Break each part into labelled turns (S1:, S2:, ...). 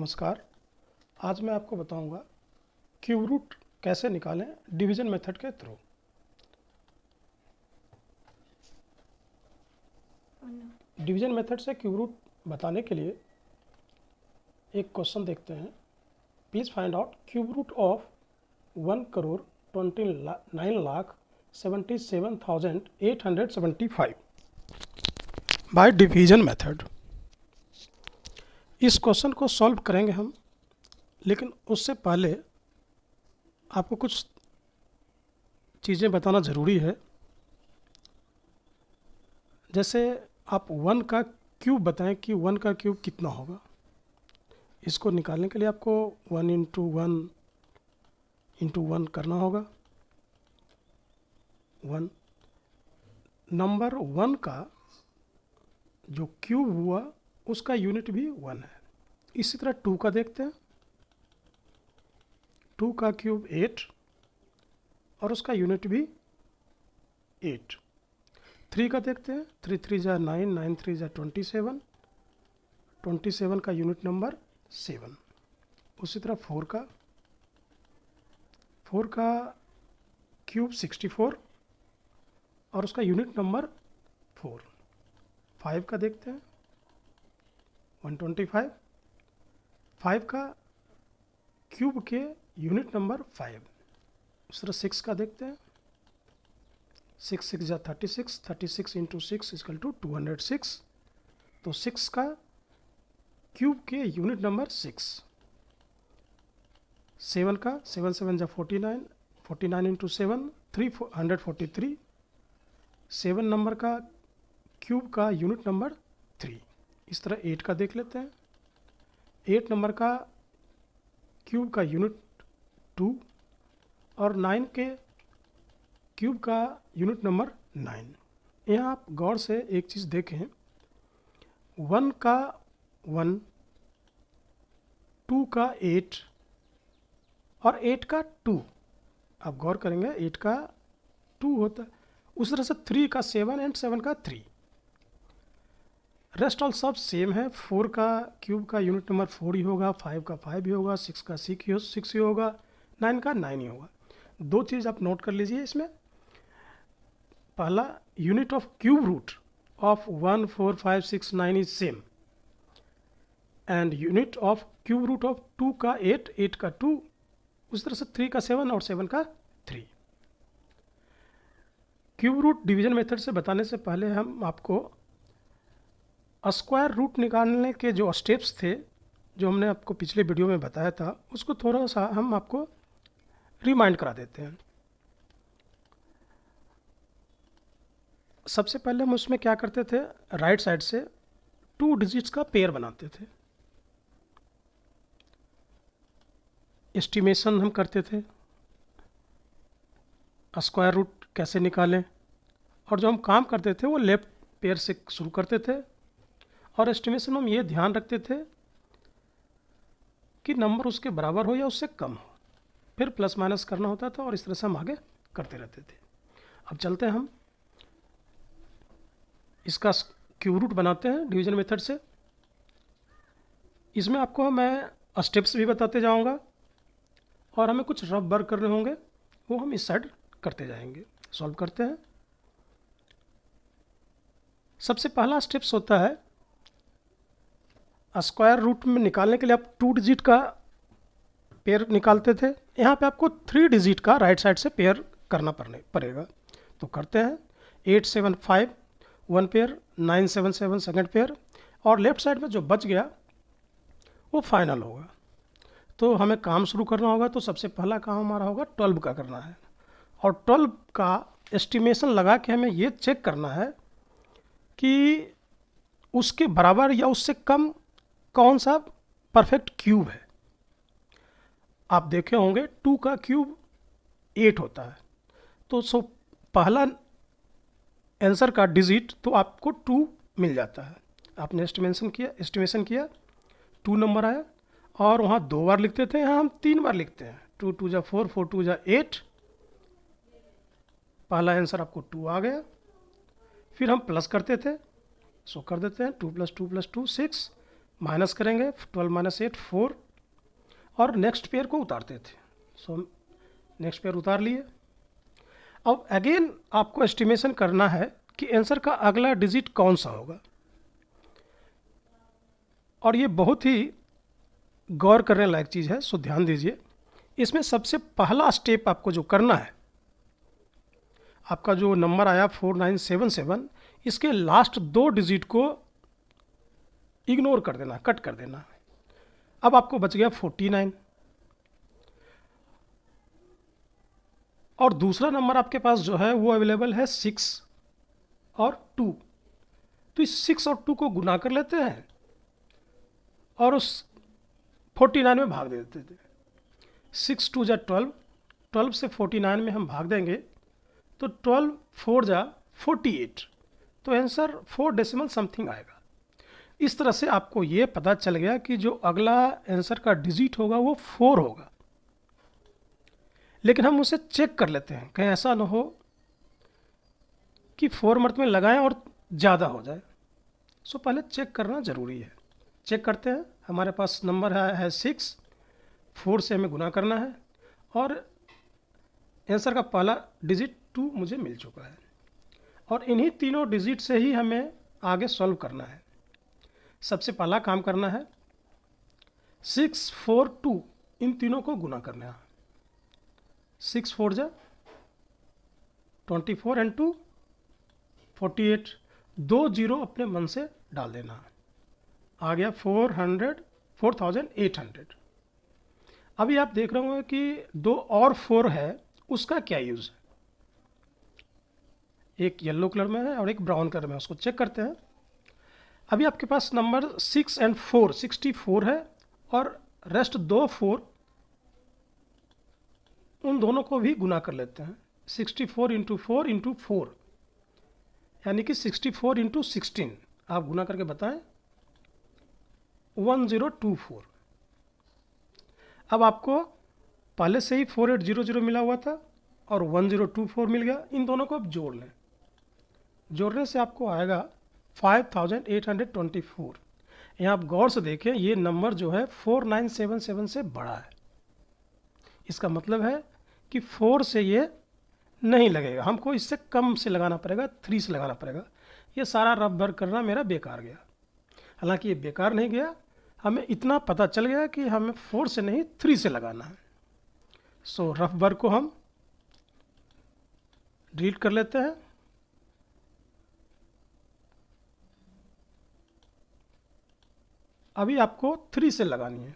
S1: नमस्कार। आज मैं आपको बताऊंगा क्यूब रूट कैसे निकालें डिवीजन मेथड के थ्रू। डिवीजन मेथड से क्यूब रूट बताने के लिए एक क्वेश्चन देखते हैं। Please find out cube root of 1,29,77,875 by division method. इस क्वेश्चन को सॉल्व करेंगे हम, लेकिन उससे पहले आपको कुछ चीज़ें बताना ज़रूरी है। जैसे आप 1 का क्यूब बताएं कि 1 का क्यूब कितना होगा। इसको निकालने के लिए आपको 1 इंटू वन करना होगा। 1 नंबर 1 का जो क्यूब हुआ उसका यूनिट भी 1 है। इसी तरह 2 का देखते हैं। 2 का क्यूब 8 और उसका यूनिट भी 8। 3 का देखते हैं। 3 3 जा 9, 9 3 जा 27, 27 का यूनिट नंबर 7। उसी तरह 4 का क्यूब 64 और उसका यूनिट नंबर 4। 5 का देखते हैं 125। 5 का क्यूब के यूनिट नंबर 5। उस तरह 6 का देखते हैं। 6 6 जा 36, 36 इंटू 6 इक्वल टू 206। तो 6 का क्यूब के यूनिट नंबर 6। 7 का 7 7 जा 49, 49 इंटू 7 343। 7 नंबर का क्यूब का यूनिट नंबर 3। इस तरह 8 का देख लेते हैं। 8 नंबर का क्यूब का यूनिट 2 और 9 के क्यूब का यूनिट नंबर 9। यहाँ आप गौर से एक चीज़ देखें। 1 का 1, 2 का 8 और 8 का 2। आप गौर करेंगे 8 का 2 होता है। उस तरह से 3 का 7 एंड 7 का 3। रेस्ट ऑल सब सेम है। 4 का क्यूब का यूनिट नंबर 4 ही होगा, 5 का 5 ही होगा, 6 का 6 ही होगा, 9 का 9 ही होगा। दो चीज़ आप नोट कर लीजिए इसमें। पहला, unit of cube root of 1 4 5 6 9 is same, and unit of cube root of 2 का 8, 8 का 2, उस तरह से 3 का 7 और 7 का 3। क्यूब रूट डिवीजन मेथड से बताने से पहले हम आपको स्क्वायर रूट निकालने के जो स्टेप्स थे, जो हमने आपको पिछले वीडियो में बताया था, उसको थोड़ा सा हम आपको रिमाइंड करा देते हैं। सबसे पहले हम उसमें क्या करते थे, राइट साइड से 2 डिजिट्स का पेयर बनाते थे। एस्टिमेशन हम करते थे, स्क्वायर रूट कैसे निकालें, और जो हम काम करते थे वो लेफ्ट पेयर से शुरू करते थे। और एस्टिमेशन में हम ये ध्यान रखते थे कि नंबर उसके बराबर हो या उससे कम हो, फिर प्लस माइनस करना होता था, और इस तरह से हम आगे करते रहते थे। अब चलते हैं हम इसका क्यूब रूट बनाते हैं डिवीजन मेथड से। इसमें आपको मैं स्टेप्स भी बताते जाऊंगा, और हमें कुछ रफ वर्क करने होंगे, वो हम इस साइड करते जाएंगे। सॉल्व करते हैं। सबसे पहला स्टेप्स होता है, स्क्वायर रूट में निकालने के लिए आप 2 डिजिट का पेयर निकालते थे। यहाँ पे आपको 3 डिजिट का राइट साइड से पेयर करना पड़ेगा। तो करते हैं। 8 7 5 1 पेयर, 9 7 7 सेकेंड पेयर, और लेफ्ट साइड में जो बच गया वो फाइनल होगा। तो हमें काम शुरू करना होगा। तो सबसे पहला काम हमारा होगा 12 का करना है, और 12 का एस्टिमेशन लगा के हमें ये चेक करना है कि उसके बराबर या उससे कम कौन सा परफेक्ट क्यूब है। आप देखे होंगे 2 का क्यूब 8 होता है। तो पहला आंसर का डिजिट तो आपको 2 मिल जाता है। आपने एस्टिमेशन किया 2 नंबर आया, और वहाँ 2 बार लिखते थे, यहाँ हम 3 बार लिखते हैं। 2 2 जा 4, 4 2 जा 8। पहला आंसर आपको 2 आ गया। फिर हम प्लस करते थे, सो कर देते हैं। 2 + 2 + 2 6, माइनस करेंगे, 12 माइनस 8 4, और नेक्स्ट पेयर को उतारते थे। सो नेक्स्ट पेयर उतार लिए। अब अगेन आपको एस्टिमेशन करना है कि आंसर का अगला डिजिट कौन सा होगा, और ये बहुत ही गौर करने लायक चीज़ है। सो ध्यान दीजिए, इसमें सबसे पहला स्टेप आपको जो करना है, आपका जो नंबर आया 4977, इसके लास्ट 2 डिजिट को इग्नोर कर देना, कट कर देना। अब आपको बच गया 49, और दूसरा नंबर आपके पास जो है वो अवेलेबल है 6 और 2। तो इस 6 और 2 को गुना कर लेते हैं और उस 49 में भाग दे देते थे। 6 2 जा 12, 12 से 49 में हम भाग देंगे तो 12 4 जा 48, तो आंसर 4 डेसिमल समथिंग आएगा। इस तरह से आपको ये पता चल गया कि जो अगला आंसर का डिजिट होगा वो 4 होगा। लेकिन हम उसे चेक कर लेते हैं, कहीं ऐसा ना हो कि 4 मर्त में लगाएं और ज़्यादा हो जाए। सो पहले चेक करना ज़रूरी है। चेक करते हैं, हमारे पास नंबर है 6, 4 से हमें गुना करना है, और आंसर का पहला डिजिट 2 मुझे मिल चुका है, और इन्हीं तीनों डिजिट से ही हमें आगे सॉल्व करना है। सबसे पहला काम करना है 6 4 2, इन तीनों को गुना करना है। 6 4 जा 24 एंड 2 48, 2 जीरो अपने मन से डाल देना, आ गया 4800। अभी आप देख रहे होंगे कि 2 और 4 है, उसका क्या यूज़ है। एक येलो कलर में है और एक ब्राउन कलर में, उसको चेक करते हैं। अभी आपके पास नंबर 6 एंड 4 64 है, और रेस्ट 2 4 उन दोनों को भी गुना कर लेते हैं। 64 इंटू 4 इंटू 4, यानी कि 64 इंटू 16, आप गुना करके बताएं 1024। अब आपको पहले से ही 4800 मिला हुआ था और 1024 मिल गया, इन दोनों को आप जोड़ लें। जोड़ने से आपको आएगा 5824। यहाँ आप गौर से देखें, ये नंबर जो है 4977 से बड़ा है। इसका मतलब है कि 4 से ये नहीं लगेगा, हमको इससे कम से लगाना पड़ेगा, 3 से लगाना पड़ेगा। ये सारा रफ वर्क करना मेरा बेकार गया। हालांकि ये बेकार नहीं गया, हमें इतना पता चल गया कि हमें 4 से नहीं 3 से लगाना है। सो रफ वर्क को हम डिलीट कर लेते हैं। अभी आपको 3 से लगानी है।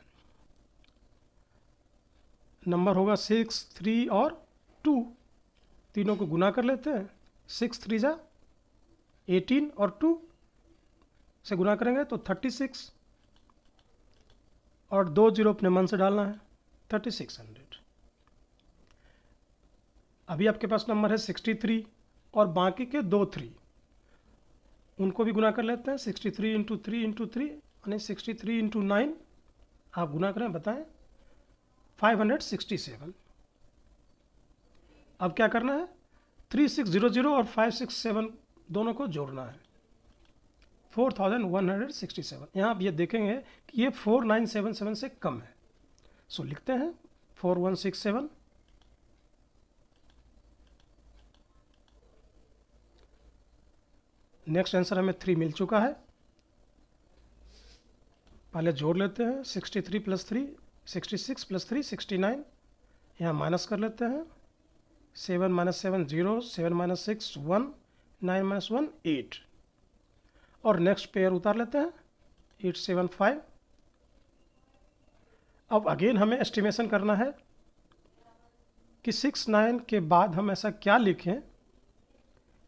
S1: नंबर होगा 6 3 और 2, तीनों को गुना कर लेते हैं। 6 3 जा 18 और 2 से गुना करेंगे तो 36, और 2 जीरो अपने मन से डालना है, 3600। अभी आपके पास नंबर है 63 और बाकी के 2 3, उनको भी गुना कर लेते हैं। 63 इंटू 3 इंटू 3 यानी 63 इंटू 9, आप गुना करें, बताएं 567। अब क्या करना है, 3600 और 567 दोनों को जोड़ना है, 4167। यहाँ आप ये देखेंगे कि ये 4977 से कम है। सो लिखते हैं 4167। नेक्स्ट आंसर हमें 3 मिल चुका है। पहले जोड़ लेते हैं, 63 प्लस 3 66 प्लस 3 69, यहाँ माइनस कर लेते हैं। 7 माइनस 7 0, 7 माइनस 6 1, 9 माइनस 1 8, और नेक्स्ट पेयर उतार लेते हैं 875। अब अगेन हमें एस्टिमेशन करना है कि 6 9 के बाद हम ऐसा क्या लिखें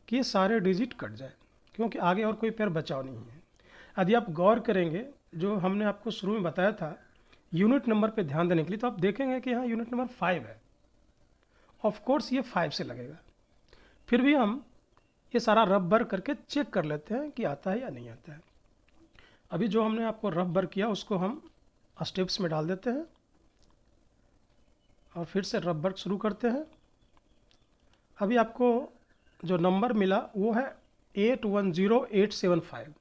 S1: कि ये सारे डिजिट कट जाए, क्योंकि आगे और कोई पेयर बचाव नहीं है। यदि आप गौर करेंगे, जो हमने आपको शुरू में बताया था यूनिट नंबर पे ध्यान देने के लिए, तो आप देखेंगे कि यहाँ यूनिट नंबर 5 है। ऑफ कोर्स ये 5 से लगेगा, फिर भी हम ये सारा रफ वर्क करके चेक कर लेते हैं कि आता है या नहीं आता है। अभी जो हमने आपको रफ वर्क किया उसको हम स्टेप्स में डाल देते हैं और फिर से रफ वर्क शुरू करते हैं। अभी आपको जो नंबर मिला वो है 810875।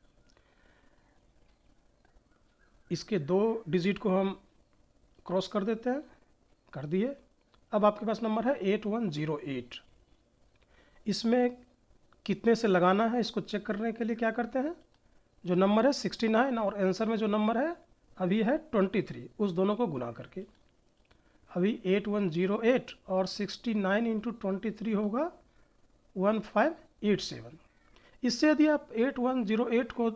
S1: इसके 2 डिजिट को हम क्रॉस कर देते हैं, कर दिए। अब आपके पास नंबर है 8108। इसमें कितने से लगाना है इसको चेक करने के लिए क्या करते हैं, जो नंबर है 69 और आंसर में जो नंबर है अभी है 23, उस दोनों को गुना करके अभी 8108 और 69 इंटू 23 होगा 1587। इससे यदि आप 8108 को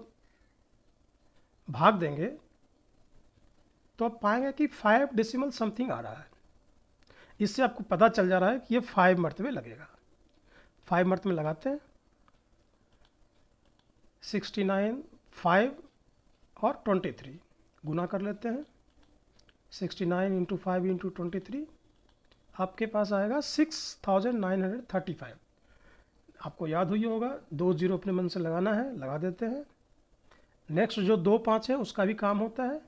S1: भाग देंगे तो आप पाएंगे कि 5 डेसिमल समथिंग आ रहा है। इससे आपको पता चल जा रहा है कि ये 5 मरतबे लगेगा। 5 मरतबे लगाते हैं, 69, 5 और 23 गुना कर लेते हैं। 69 इंटू 5 इंटू 23 आपके पास आएगा 6935। आपको याद हुई होगा 2 जीरो अपने मन से लगाना है, लगा देते हैं। नेक्स्ट जो 2 5 है उसका भी काम होता है।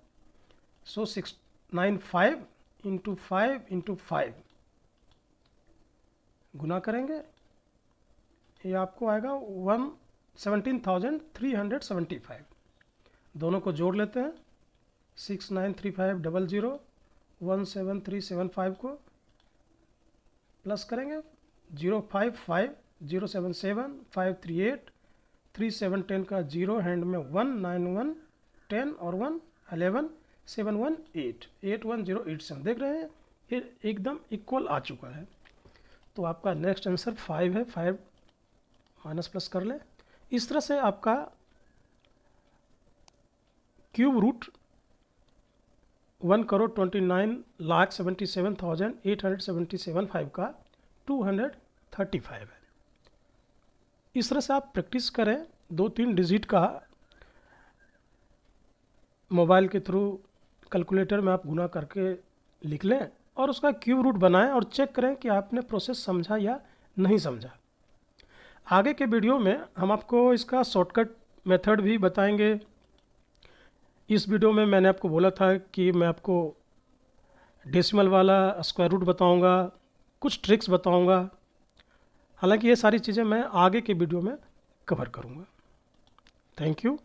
S1: सो 695 इंटू 5 इंटू 5 गुना करेंगे, ये आपको आएगा 17,375। दोनों को जोड़ लेते हैं, 693500 17375 को प्लस करेंगे, 055 077 538 3710 का 0 हैंड में 191 10 और 1 11 718 81087। देख रहे हैं ये एकदम इक्वल आ चुका है। तो आपका नेक्स्ट आंसर 5 है। 5 माइनस प्लस कर ले। इस तरह से आपका क्यूब रूट 1,29,77,877 का 235 है। इस तरह से आप प्रैक्टिस करें, 2-3 डिजिट का मोबाइल के थ्रू कैलकुलेटर में आप गुना करके लिख लें और उसका क्यूब रूट बनाएं और चेक करें कि आपने प्रोसेस समझा या नहीं समझा। आगे के वीडियो में हम आपको इसका शॉर्टकट मेथड भी बताएंगे। इस वीडियो में मैंने आपको बोला था कि मैं आपको डेसिमल वाला स्क्वायर रूट बताऊंगा, कुछ ट्रिक्स बताऊंगा। हालांकि ये सारी चीज़ें मैं आगे के वीडियो में कवर करूंगा। Thank you.